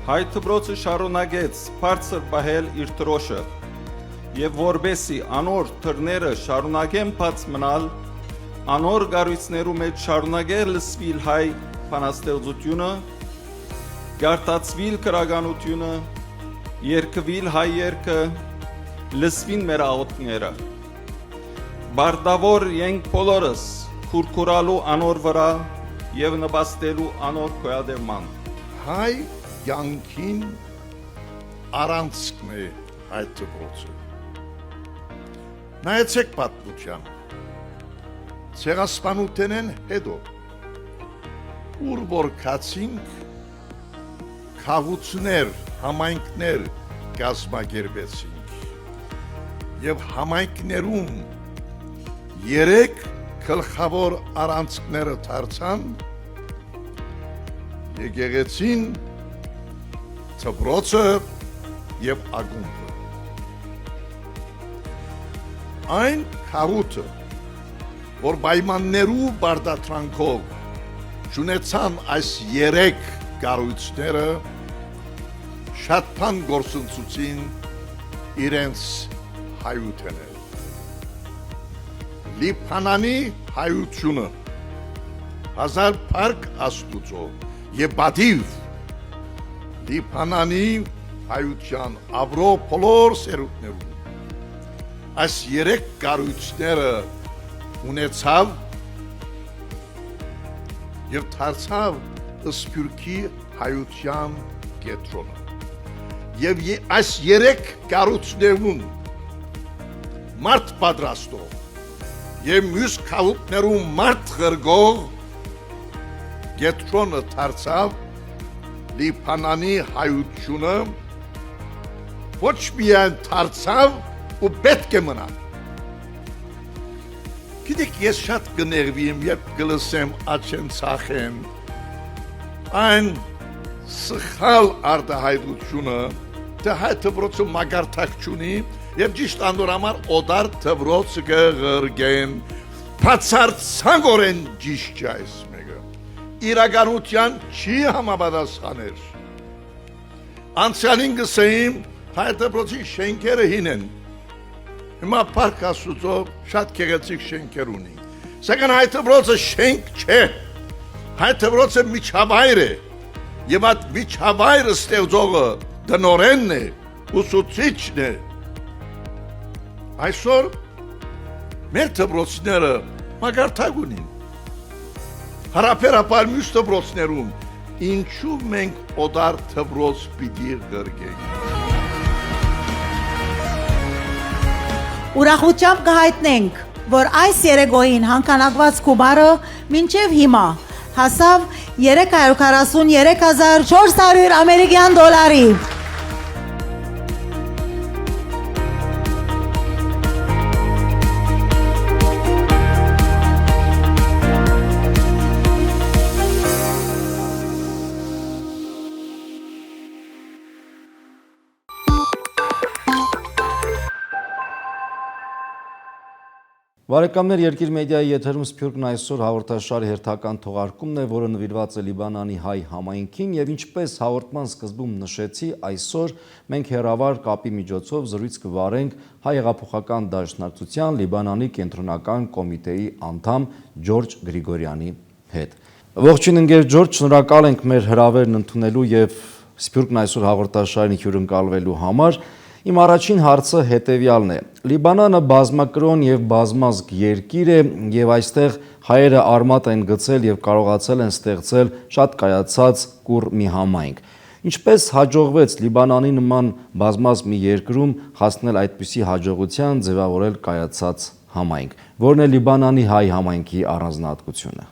հայ դպրոցը շարունակեց բարձր պահել իր դրոշը եւ որբեսի անոր թռները շարունակեն բաց մնալ անոր գառույցներու մեջ շարունակել լսվիլ հայ բանաստեղծությունը գարտացվիլ քրագանությունը երկվիլ հայ երկը լսվին մեր աղոթքները բարդավոր ենք բոլորս քուրքուրալու անոր վրա եւ նպաստելու անոր կոյադերման հայ յանքին առանցքն է հայ դպրոցը նայեցեք պատմության ցեղասպանութենեն հետո ուր որ կացինք խաղություններ համայնքներ կազմակերպեցինք եւ համայնքներում երեք գլխավոր առանցքները դարձան եկեղեցին դպրոցը եւ ակումբը այն խաղութը որ պայմաններու բարդատրանքով ճանաչան այս երեք կառույցները շատ բան գործընծուցին իրենց հայութենը։ Լիբանանի հայությունը հազար փառք Աստուծո եւ բադիվ Լիբանանի հայության ավրո բոլոր սերունդներում այս երեք կառույցները ունեցավ եւ դարձավ սփյուռքի հայության կետրոնը եւ այս երեք կառույցներում մարդ պատրաստող եւ մյուս քաղաքներում մարդ ղրգող կետրոնը դարձավ Լիբանանի հայությունը ոչ միայն դարձավ ու պետք է մնա։ Գիտեք, ես շատ կներվիմ, երբ կլսեմ աչեն ցախեն այն սխալ արտահայտությունը, թե հայ դպրոցը մագարտակ չունի եւ ճիշտ անորամար օդար դպրոցը կղրգեն, բացարձակորեն ճիշտ չէ այս մեկը։ Իրականության չի համապատասխաներ։ Անցյալին գսեին հայ դպրոցի շենքերը հին են։ Հիմա Փառք Աստուծո շատ գեղեցիկ շենքեր ունի։ Սակայն հայ դպրոցը շենք չէ։ Հայ դպրոցը միջավայր է։ Եվ այդ միջավայրը ստեղծողը դնորենն է, ուսուցիչն է։ Այսօր մեր դպրոցները մագարտակ ունին։ Հարաբերաբար մյուս դպրոցներում ինչու մենք օդար դպրոց պիտի ղրգենք։ Ուրախությամբ կհայտնենք, որ այս երեգոյին հանքանակված գումարը մինչև հիմա հասավ 343,400 ամերիկյան դոլարի։ Բարեկամներ, Երկիր մեդիայի եթերում Սփյուռքն այսօր հաղորդաշարի հերթական թողարկումն է, որը նվիրված է Լիբանանի հայ համայնքին եւ ինչպես հաղորդման սկզբում նշեցի, այսօր մենք հեռավար կապի միջոցով զրույց կվարենք Հայ հեղափոխական դաշնակցության Լիբանանի կենտրոնական կոմիտեի անդամ Ջորջ Գրիգորյանի հետ։ Ողջույն ընկեր Ջորջ, շնորհակալ ենք մեր հրավերն ընդունելու եւ Սփյուռքն այսօր հաղորդաշարին հյուրընկալվելու համար։ Իմ առաջին հարցը հետևյալն է. Լիբանանը բազմակրոն եւ բազմազգ երկիր է եւ այստեղ հայերը արմատ են գցել եւ կարողացել են ստեղծել շատ կայացած կուռ մի համայնք։ Ինչպես հաջողվեց Լիբանանի նման բազմազգ մի երկրում հասնել այդպիսի հաջողության, ձևավորել կայացած համայնք։ Որն է Լիբանանի հայ համայնքի առանձնահատկությունը։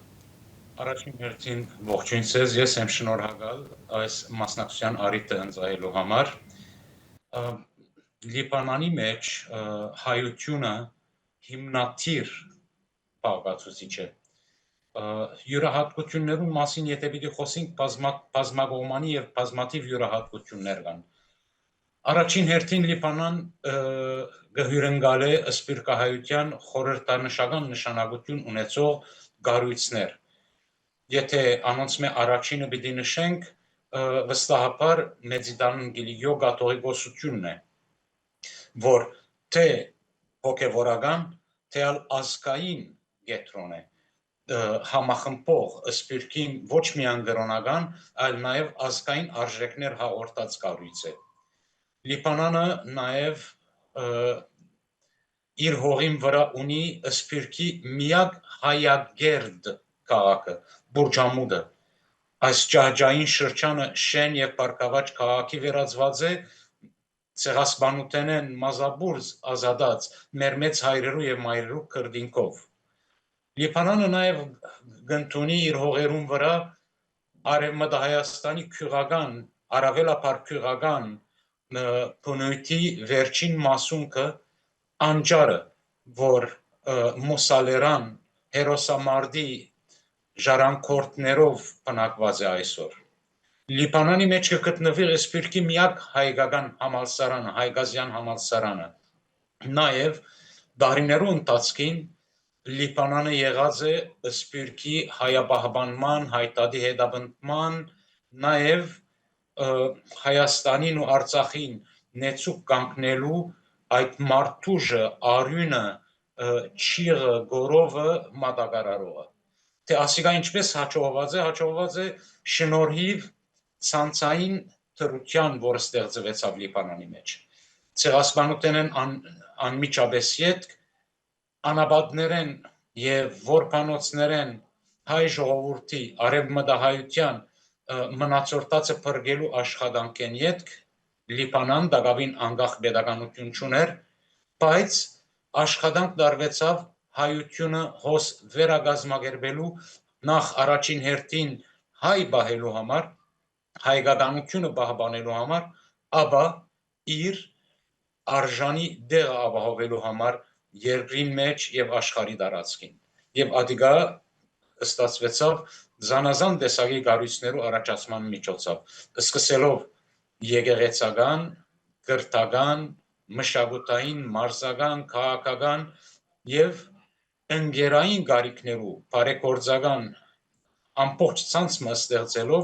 Առաջին հերթին ողջույն ցեզ, ես եմ շնորհակալ այս մասնակցության առիթը ընծայելու համար։ Լիբանանի մեջ հայությունը հիմնադիր բաղկացուցիչ է։ Յուրահատկություններում մասին եթե պիտի խոսենք բազմակողմանի եւ բազմաթիվ յուրահատկություններ կան։ Առաջին հերթին Լիբանան գհյուրընկալ է սփյուռքահայության խորհրդանշական նշանակություն ունեցող կառույցներ։ Եթե անոնց մե առաջինը պիտի նշենք, վստահաբար Մեծիդան Գիլիգիո կաթողիկոսությունն է, որ թե հոգևորական, թե ազգային կետրոն է, համախմբող սփյուռքին ոչ միայն կրոնական, այլ նաև ազգային արժեքներ հաղորդած կառույց է։ Լիբանանը նաև իր հողին վրա ունի սփյուռքի միակ հայագերդ քաղաքը, Բուրջամուդը։ Այս ջահջային շրջանը շեն եւ բարգավաճ քաղաքի վերածված է, ցեղասպանութենեն մազաբուրձ ազատած մեր մեծ հայրերու եւ մայրերու քրդինքով։ Լիբանանը նաեւ գտնունի իր հողերուն վրա Արևմտահայաստանի քյուղական, առավելապար քյուղական բնույթի վերջին մասունքը անջարը, որ մուսալերան հերոսամարտի ժառանգորդներով բնակված է այսօր։ Լիբանանի մեջ կգտնվի սփյուռքի միակ հայկական համալսարանը, հայկազյան համալսարանը։ Նաև դարիներու ընթացքին Լիբանանը եղած է սփյուռքի հայապահպանման, հայտարարի հետապնդման, նաև Հայաստանին ու Արցախին նեցուկ կանգնելու այդ մարդուժը, արյունը, չիղը, գորովը, մատակարարողը։ Թե ասիկա ինչպես հաջողված է շնորհիվ ցանցային թրության, որը ստեղծվեցավ Լիբանանի մեջ։ Ցեղասպանութենեն անմիջապես ետք անաբադներեն եւ որբանոցներեն հայ ժողովրդի արևմտահայության մնացորդածը փրկելու աշխատանքեն ետք Լիբանան դակավին անկախ պետականություն չուներ, բայց աշխատանք դարվեցավ հայությունը հոս վերագազմագերբելու նախ առաջին հերթին հայ բահելու համար, հայկականությունը պահպանելու համար, ապա իր արժանի դեղը ապահովելու համար երկրին մեջ եւ աշխարհի տարածքին։ Եվ ադիգա ստացվեցավ զանազան տեսակի կառույցներու առաջացման միջոցով, սկսելով եկեղեցական, կրթական, մշակութային, մարզական, քաղաքական եւ ընկերային կարիքներու բարեգործական ամբողջ ցանցը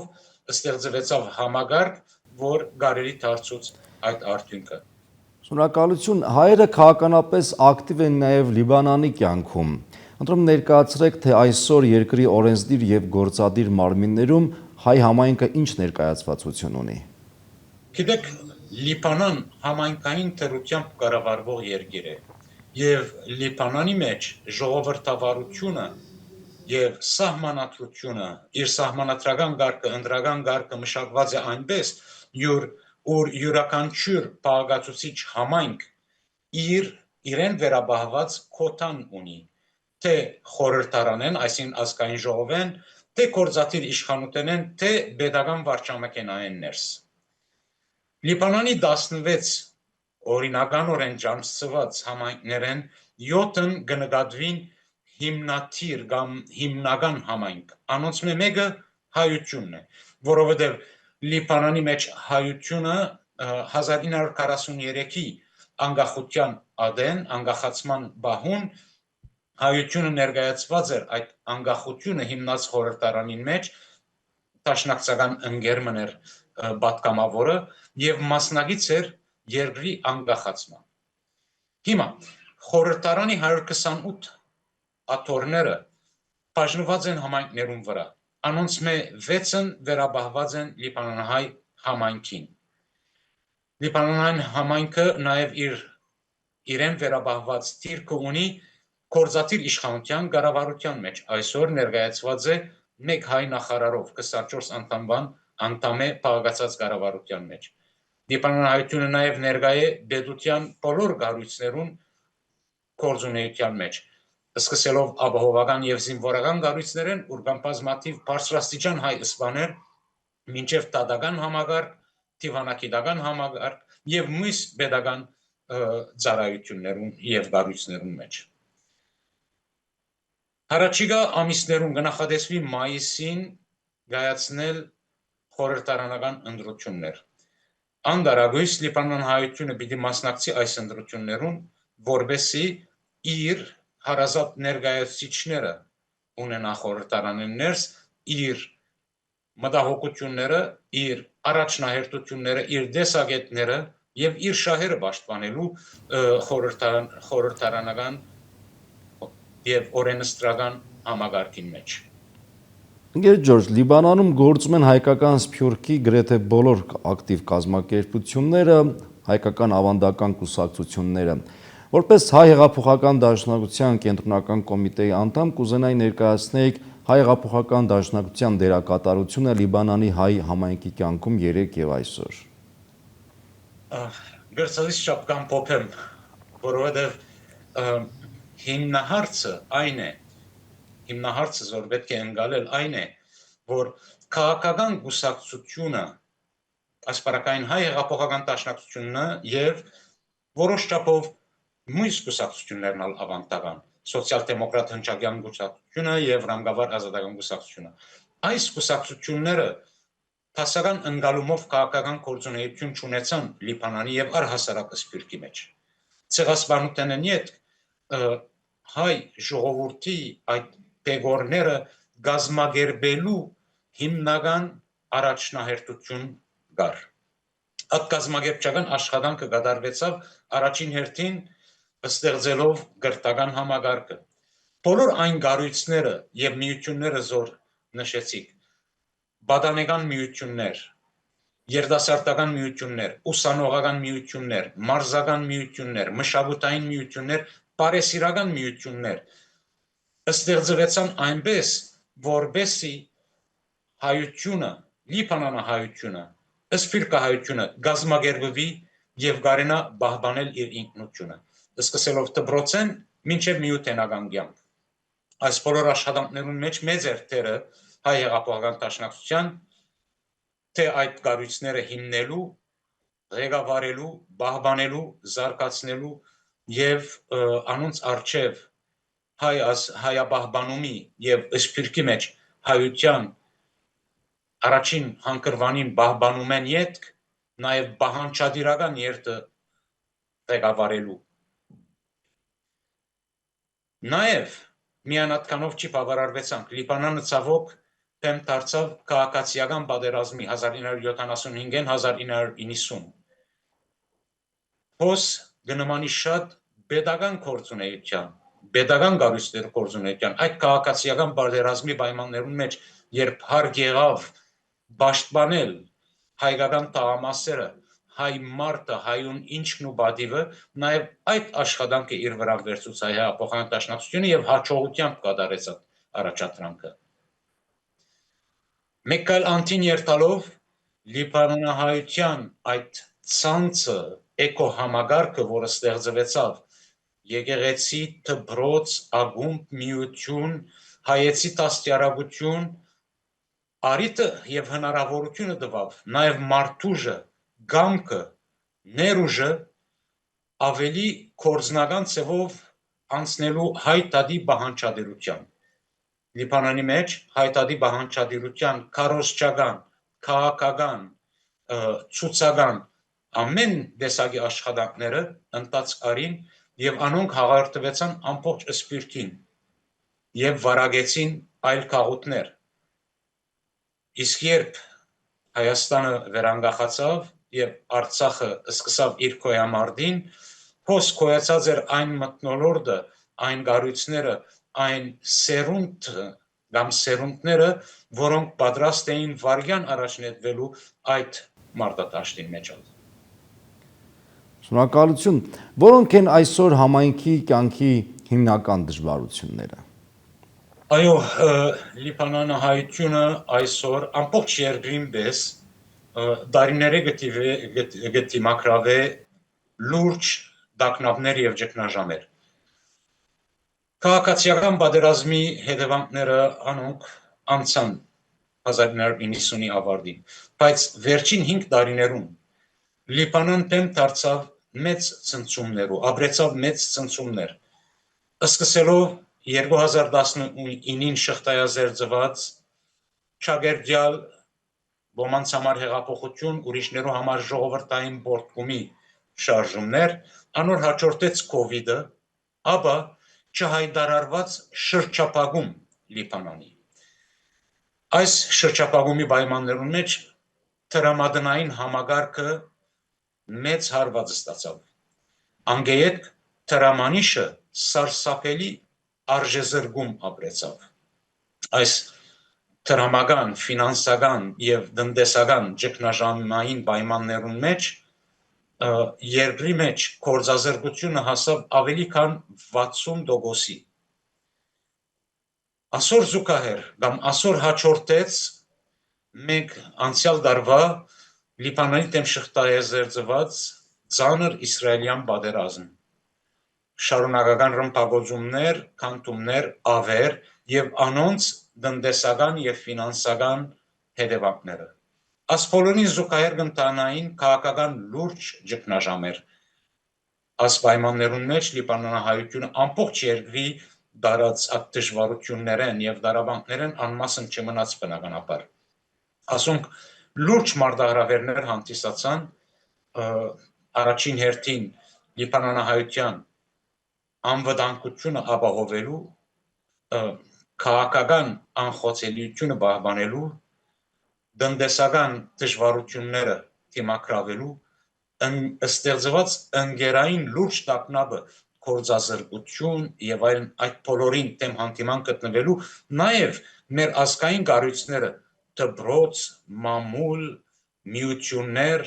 ստեղծվեցավ համագարկ, որ գարերի դարձուց այդ արդյունքը։ Շնորհակալություն, հայերը քաղաքականապես ակտիվ են նաև Լիբանանի կյանքում։ Ընտրում ներկայացրեք, թե այսօր երկրի օրենսդիր եւ գործադիր մարմիններում հայ համայնքը ինչ ներկայացվածություն ունի։ Գիտեք, Լիբանան համայնքային թրությամբ կառավարվող երկիր է, եւ Լիբանանի մեջ ժողովրդավարությունը եւ սահմանադրությունը, իր սահմանադրական կարգը, ընտրական կարգը մշակված է այնպես, որ յուրաքանչյուր բաղկացուցիչ համայնք իրեն վերաբահված քոթան ունի, թե խորհրդարանեն, այսին ազգային ժողովեն, թե գործադիր իշխանութենեն, թե պետական վարչամեքենային ներս։ Լիբանանի 16 օրինականորեն ջանցված համայնքներեն 7-ն կնկատվին հիմնադիր կամ հիմնական համայնք, անոնց մեկը հայությունն է, որովհետև Լիբանանի մեջ հայությունը 1943-ի անկախության ադեն, անկախացման բահուն հայությունը ներկայացված էր այդ անկախությունը հիմնած խորհրդարանին մեջ, դաշնակցական ընկերմն էր պատգամավորը եւ մասնակից էր երկրի անկախացման։ Հիմա խորհրդարանի 128 աթոռները բաժնված են համայնքներուն վրա, անոնց մե 6-ն վերաբահված են լիբանանահայ համայնքին։ Լիբանանահայ համայնքը նաև իրեն վերաբահված դիրքը ունի գործադիր իշխանության կառավարության մեջ, այսօր ներկայացված է մեկ հայ նախարարով 24 անդամ է բաղկացած կառավարության մեջ։ Լիբանանահայությունը նաև ներկայ է պետության բոլոր կառույցներուն գործունեության մեջ, սկսելով ապահովական եւ զինվորական կառույցներեն, ուր կան բազմաթիվ բարձրաստիճան հայ ըսպաներ, մինչև դատական համագարկ, դիվանագիտական համագարկ եւ մյուս պետական ծառայություններուն եւ կառույցներուն մեջ։ Հարաճիգա ամիսներուն կնախադեсվի մայիսին կայացնել խորհրդարանական ընտրություններ։ Անդարագույս Լիբանանահայությունը պիտի մասնակցի այս ընտրություններուն, որբեսի իր հարազատ ներկայացուցիչները ունենա խորհրդարանին ներս, իր մտահոգությունները, իր առաջնահերթությունները, իր տեսակետները եւ իր շահերը պաշտպանելու խորհրդարանական եւ օրենսդրական համագարկին մեջ։ Ընկեր Ջորջ, Լիբանանում գործում են հայկական սփյուռքի գրեթե բոլոր ակտիվ կազմակերպությունները, հայկական ավանդական կուսակցությունները։ Որպես հայ հեղափոխական դաշնակցության կենտրոնական կոմիտեի անդամ կուզենայի ներկայացնեիք հայ հեղափոխական դաշնակցության դերակատարությունը Լիբանանի հայ համայնքի կյանքում երեկ եւ այսօր։ Գրծալիս շապկան փոփեմ, որովհետեւ հիմնահարցը այն է, հիմնահարցը որ պետք է ընկալել այն է, որ քաղաքական կուսակցությունը, ասպարակային հայ հեղափոխական դաշնակցությունը եւ որոշ չափով մյուս կուսակցություններն ալ ավանդական, սոցիալ-դեմոկրատ հնչակյան կուսակցությունը եւ ռամկավար ազատական կուսակցությունը։ Այս կուսակցությունները տասական ընկալումով քաղաքական գործունեություն չունեցան Լիբանանի եւ առհասարակ սփյուռքի մեջ։ Ցեղասպանութենն իդ հայ ժողովրդի այդ բեգորները գազմագերբելու հիմնական առաջնահերթություն գար։ Այդ կազմակերպչական աշխատանքը կատարվեցավ առաջին հերթին ստեղծելով գրթական համագարկը։ Բոլոր այն գառույցները եւ միությունները զոր նշեցիք, բադանեկան միություններ, երդասարտական միություններ, ուսանողական միություններ, մարզական միություններ, մշակութային միություններ, բարեսիրական միություններ ստեղծվեցան այնպես, որբեսի հայությունը, լիբանանահայությունը, սփյուռքահայությունը գազմագերբվի եւ գարենա պահպանել իր ինքնությունը, սկսելով դպրոցեն մինչեւ միութենական կյանք։ Այս բոլոր աշխատանքներուն մեջ մեծ էր թերը հայ հեղափոխական դաշնակցության թե այդ կառույցները հիմնելու, ղեկավարելու, պահպանելու, զարգացնելու եւ անոնց արչեւ հայապահպանումի եւ սփյուռքի մեջ հայության առաջին հանգրվանին պահպանում են յետք նաեւ բահանչադիրական երթը ղեկավարելու նաեւ միան atkanով չի բավարարվեցանք Լիբանանը ցավոք դեմ դարձավ քաղաքացիական պատերազմի 1975-ին 1990 հոս գնմանի շատ pedagogan կորձունեության pedagogan գարույցներ կորձունեության այդ քաղաքացիական պատերազմի պայմաններում մեջ երբ հարկ եղավ պաշտպանել հայկական տղամասերը հայ մարդը հայուն ինչքն ու բադիվը նաև այդ աշխատանքը իր վրա վերցուց հայ հեղափոխական դաշնակցությունը եւ հաջողությամբ կատարեց առաջադրանքը մեկ այլ անտին երթալով լիբանանահայության այդ ցանցը էկո համագարկը որը ստեղծվեցավ եկեղեցի դպրոց ագումբ միություն հայեցի տաստյարակություն արիտը եւ հնարավորությունը տվավ նաեւ մարդուժը գամքը ներուժը ավելի կորձնական ծևով անցնելու հայտադի բահանչադիրության Լիբանանի մեջ հայտադի բահանչադիրության քարոզչական քաղաքական ցուցական ամեն տեսակի աշխատանքները ընթացքարին եւ անոնք հաղորդվեցան ամբողջ սփյուռքին եւ վարագեցին այլ քաղաքներ իսկ երբ Հայաստանը վերանգախացավ եւ Արցախը սկսավ իր կոյամարտին հոս կոյացած էր այն մտնոլորտը այն գառույցները այն սերունդ կամ սերունդները որոնք պատրաստ էին վարյան առաջնետվելու այդ մարտադաշտին մեջ Շնորհակալություն որոնք են այսօր համայնքի կյանքի հիմնական դժվարությունները Այո Լիբանանահայությունը այսօր ամբողջ երկրին պես դարիների գտի մակրավե լուրջ դակնավներ եւ ճգնաժամեր Քաղաքացիական պատերազմի հետևանքները անոնք անցան 1990-ի ավարտին բայց վերջին 5 տարիներում Լիբանան դեմ դարձավ մեծ ցնցումներով ապրեցավ մեծ ցնցումներ սկսելով 2019-ին շղթայազերծված Չագերդյալ ոմանց համար հեղափոխություն ուրիշներու համար ժողովրդային բորտկումի շարժումներ անոր հաջորդեց կովիդը ապա չհայտարարված շրջափակում Լիբանանի այս շրջափակումի պայմաններում մեջ տրամադրային համագարկը մեծ հարված ստացավ անգեյետ տրամանիշը սարսափելի արժեզրկում ապրեցավ այս տրամական ֆինանսական եւ տնտեսական ճգնաժամային պայմաններում մեջ երկրի մեջ կորզազրկությունը հասավ ավելի քան 60%-ի Այսօր զուգահեռ կամ այսօր հաջորդեց մենք անցյալ տարվա Լիբանանի դեմ շղթայազերծված ծանր իսրայելյան պատերազմ շարունակական ռմբակոծումներ, քանդումներ, ավեր եւ անոնց տնտեսական եւ ֆինանսական հետևանքները Ասպոլոնի զուգահեռ կընտանային քաղաքական լուրջ ճգնաժամեր Այս պայմաններում մեջ Լիբանանահայությունը ամբողջ երկրի դարած այդ դժվարություններեն եւ դարաբանքներեն անմասն չմնաց բնականաբար ասոնք լուրջ մարտահրավերներ հանդիսացան առաջին հերթին Լիբանանահայության անվտանգությունը ապահովելու քաղաքական անխոցելիությունը պահպանելու տնտեսական դժվարությունները թիմակրավելու ստեղծված ընկերային լուրջ տագնապը կորձազրկություն եւ այլն այդ բոլորին դեմ հանդիման գտնվելու նաեւ մեր ազգային կառույցները դբրոց, մամուլ, միություններ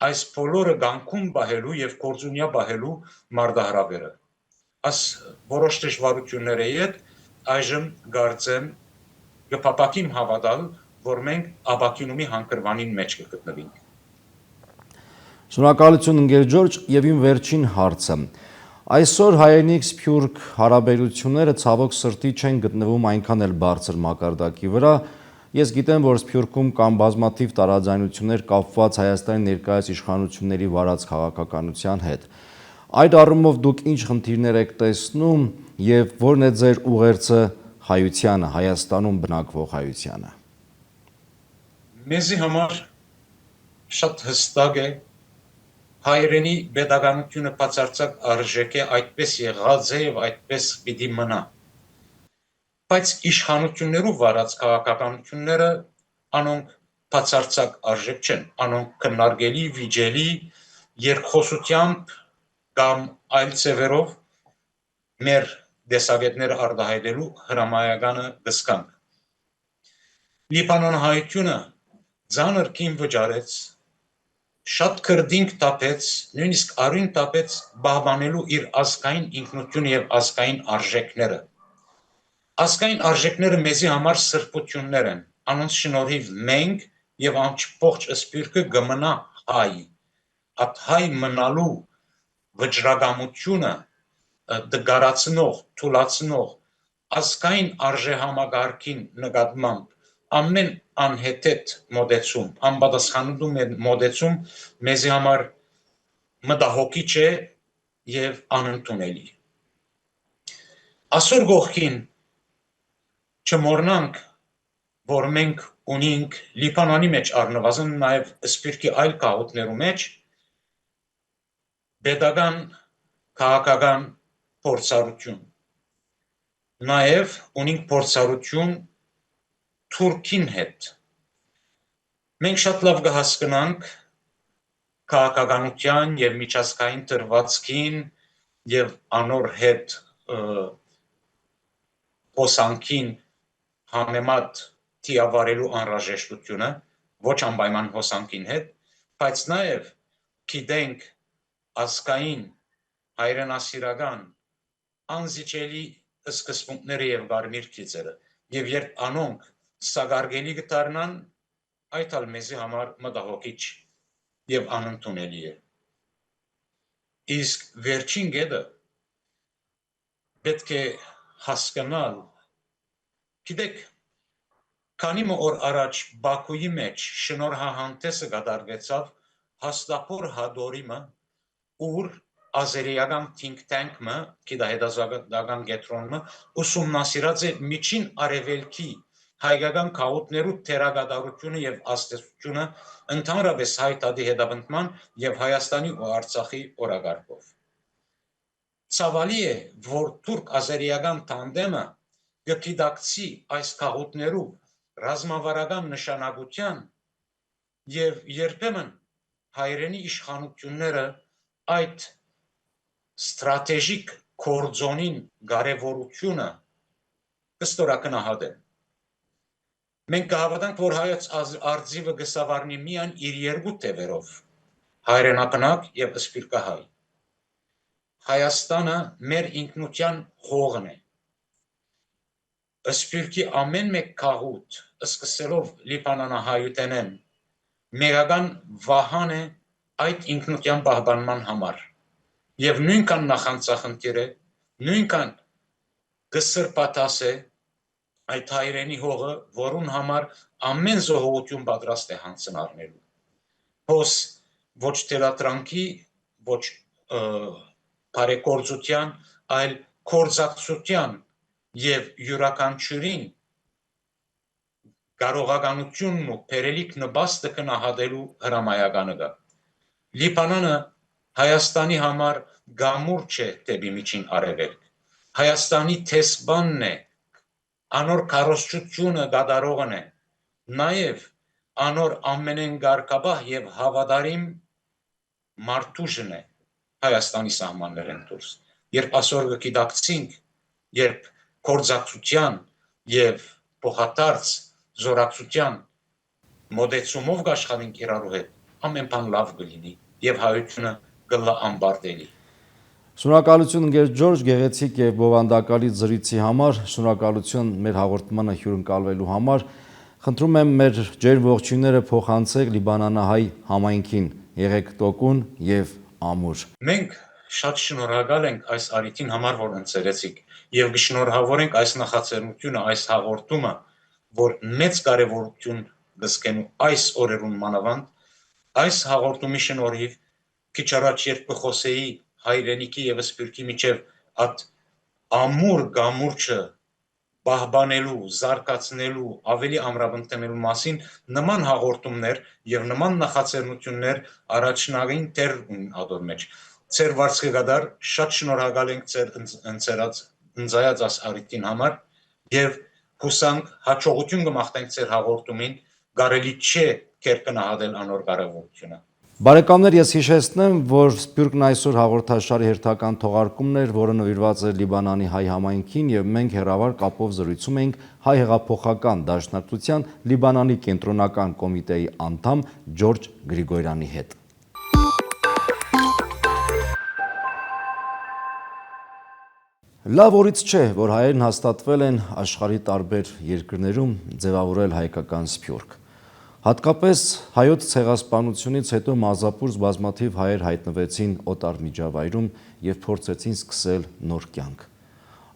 այս բոլորը գանքում բահելու եւ կորձունյա բահելու մարդահրավերը աս որոշ դժվարությունների հետ այժմ գարցեմ կփապակիմ հավատալ որ մենք աբակյունումի հանգրվանին մեջ կգտնվենք Շնորհակալություն ընկեր Ջորջ եւ իմ վերջին հարցը Այսօր հայերենիք-սփյուռք հարաբերությունները ցավոք սրտի չեն գտնվում այնքան էլ բարձր մակարդակի վրա Ես գիտեմ, որ Սփյուռքում կան բազմաթիվ տարաձայնություններ կապված Հայաստանի ներկայիս իշխանությունների վարած քաղաքականության հետ։ Այդ առումով դուք ինչ խնդիրներ եք տեսնում եւ որն է ձեր ուղերձը հայությանը, Հայաստանում բնակվող հայությանը։ Մեզի համար շատ հստակ է հայրենի pedagogiությունը բացարձակ արժեք է այդպես եղած է եւ այդպես պիտի մնա։ Բայց իշխանություններով վարած քաղաքականությունները անոնք բացարձակ արժեք չեն, անոնք քննարկելի, վիճելի, երկխոսությամբ կամ այլ ծևերով մեր դեսագետները արտահայտելու հրամայականը կսկանք։ Լիբանանահայությունը ձանր կին վճարեց, շատ քրդինք տապեց, նույնիսկ արույն տապեց բահբանելու իր ազգային ինքնությունը եւ ազգային արժեքները։ Ազգային արժեքները մեզի համար սրբություններ են, անոնց շնորհիվ մենք եւ ամբողջ սփյուռքը կմնա հայ։ Այդ հայ մնալու վճռագամությունը դգարացնող, թուլացնող ազգային արժեհամակարգին նկատմամբ ամեն անհեթեթ մոդեցում, անպատասխանատու մոդեցում մեզի համար մտահոգիչ է եւ անընդունելի։ Այսօր գողքին չմոռնանք, որ մենք ունենք Լիբանանի մեջ առնվազն նաև Սփյուռքի այլ քաղաքներու մեջ pedagogan քաղաքական փորձառություն։ Նաև ունենք փորձառություն Թուրքին հետ։ Մենք շատ լավ կհասկանանք քաղաքականության եւ միջազգային դրվածքին եւ անոր հետ հոսանքին համեմատ թիավարելու անհրաժեշտությունը ոչ անպայման հոսանքին հետ, բայց նաև գիտենք ազգային հայրենասիրական անզիջելի սկզբունքները եւ կարմիր գիծերը եւ երբ անոնք սագարգելի կդառնան այդ ալ մեզի համար մտահոգիչ եւ անընդունելի է իսկ վերջին գեդը պետք է հասկանալ գիտեք քանի օր առաջ Բաքուի մեջ շնորհահանդեսը կատարվեցավ հաստափոր հադորիմը ուր ազերիական think tank-ը գիտահետազոտական կենտրոնը ուսումնասիրած է միջին արևելքի հայկական քաղաքներու թերագադարությունը եւ աստեցությունը ընդհանրապես հայտարարի հետապնդման եւ Հայաստանի ու Արցախի օրակարգով Ցավալի է որ թուրք-ազերիական տանդեմը գիտակցի այս քաղաքներու ռազմավարական նշանակության եւ երբեմն հայրենի իշխանությունները այդ ստրատեգիկ կորձոնին կարևորությունը կստորակնահատեն մենք կհավատանք որ հայոց արձիվը կսավառնի միայն իր երկու թևերով հայրենակնակ եւ սփյուռքահայ Հայաստանը մեր ինքնության հողն է Սփյուռքի ամեն մեկ քաղուտ սկսելով լիբանանահայութենեն մերական վահան է այդ ինքնության պահպանման համար եւ նույնքան նախանցախնդիր է նույնքան կսրբատաս է այդ հայրենի հողը որուն համար ամեն զոհողություն պատրաստ է հանձնարնելու հոս ոչ թերատրանքի ոչ բարեկորձության այլ կորզակցության եւ յուրաքանչյուրին կարողականությունն ու փերելիք նպաստը կնահատելու հրամայականը կա Լիբանանը Հայաստանի համար գամուր չէ դեպի միջին արևելք Հայաստանի տեսբանն է անոր քարոզչությունը գադարողն է նաեւ անոր ամենեն գարկաբահ եւ հավատարիմ մարդուժն է Հայաստանի սահմաններեն դուրս։ Երբ այսօր գիտակցինք, երբ կորձակցության եւ փոխադարձ զորակցության մոդեցումով աշխատենք իրարու հետ, ամեն բան լավ կլինի եւ հայությունը կլա ամբարտելի։ Շնորհակալություն ընկեր Ջորջ, գեղեցիկ եւ բովանդակալի զրույցի համար, շնորհակալություն մեր հաղորդմանը հյուրընկալվելու համար։ Խնդրում եմ մեր ջեր ողջույնները փոխանցեք լիբանանահայ համայնքին, եղեք տոկուն եւ ամուր։ Մենք շատ շնորհակալ ենք այս արիթին համար, որ ընծերեցիք եւ կշնորհավորենք այս նախաձեռնությունը, այս հաղորդումը, որ մեծ կարեւորություն կզգենու այս օրերուն մանավանդ, այս հաղորդումի շնորհիվ քիչ առաջ երբ կխոսեի հայրենիքի եւ սփյուռքի միջև at ամուր գամուրջը պահպանելու, զարգացնելու, ավելի ամրապնդելու մասին նման հաղորդումներ եւ նման նախաձեռնություններ առաջնային դեր ունեն ադոր մեջ։ Ձեր վարձկադար շատ շնորհակալ ենք ձեր ընծայած այս արիթին համար եւ հուսանք հաջողություն կմաղթենք ձեր հաղորդումին, կարելի չէ կերկնահատել անոր կարևորությունը։ Բարեկամներ, ես հիշեցնեմ, որ Սփյուռքն այսօր հաղորդաշարի հերթական թողարկումն էր, որը նվիրված է Լիբանանի հայ համայնքին եւ մենք հեռավար կապով զրույցում էինք հայ հեղափոխական դաշնակցության Լիբանանի կենտրոնական կոմիտեի անդամ Ջորջ Գրիգորյանի հետ։ Լավ օրից չէ, որ հայերն հաստատվել են աշխարհի տարբեր երկրներում ձևավորել հայկական Սփյուռք։ Հատկապես հայոց ցեղասպանությունից հետո մազապուրս բազմաթիվ հայեր հայտնվեցին օտար միջավայրում եւ փորձեցին սկսել նոր կյանք։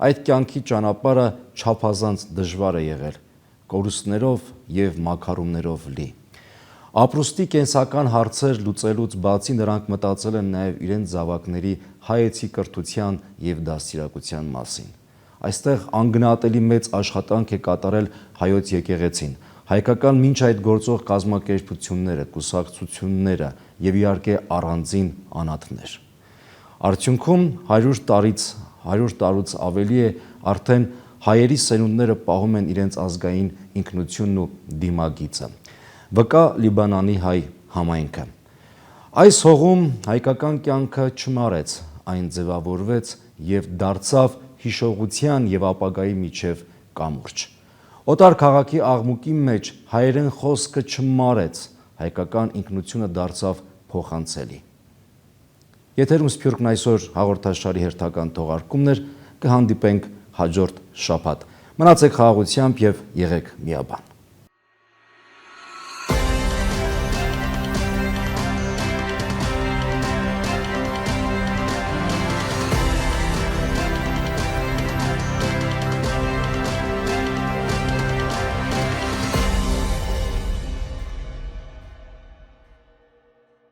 Այդ կյանքի ճանապարհը չափազանց դժվար է եղել, կորուստներով եւ մաքարումներով լի։ Ապրուստի կենսական հարցեր լուծելուց բացի նրանք մտածել են նաեւ իրենց զավակների հայեցի կրթության եւ դաստիարակության մասին։ Այստեղ անգնահատելի մեծ աշխատանք է կատարել հայոց եկեղեցին, հայկական մինչ այդ գործող կազմակերպությունները, կուսակցությունները եւ իհարկե առանձին անհատներ։ Արդյունքում 100 տարուց ավելի է արդեն հայերի սերունդները պահում են իրենց ազգային ինքնությունն ու դիմագիծը։ Վկա Լիբանանի հայ համայնքը։ Այս հողում հայկական կյանքը չմարեց, այն ձևավորվեց եւ դարձավ հիշողության եւ ապագայի միջև կամուրջ։ Օտար քաղաքի աղմուկի մեջ հայերեն խոսքը չմարեց, հայկական ինքնությունը դարձավ փոխանցելի։ Եթերում Սփյուռքն այսօր հաղորդաշարի հերթական թողարկումներ, կհանդիպենք հաջորդ շաբաթ։ Մնացեք խաղաղությամբ եւ եղեք միաբան։